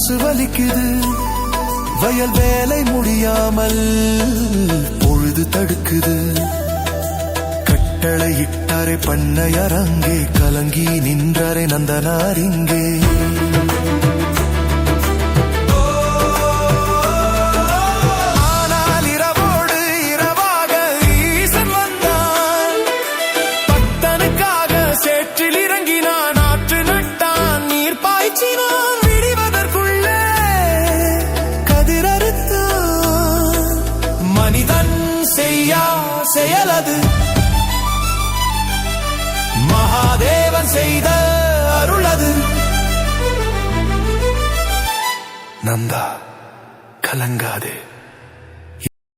மனசு வலிக்குது, வயல் வேலை முடியாமல் பொழுது தடுக்குது. கட்டளை இட்டாரே பண்ணையார் அங்கே, கலங்கி நின்றாரே நந்தனார் இங்கே. ஆனால் இரவோடு இரவாக ஈசன் வந்தான், பக்தனுக்காக சேற்றில் இறங்கினான், ஆற்று நட்டான், நீர் பாய்ச்சினான், விடிவதற்குள்ளே கதிரறுத்தான். மனிதன் செய்யா செயலது, மகாதேவன் செய்த அருளது. நந்தா கலங்காதே.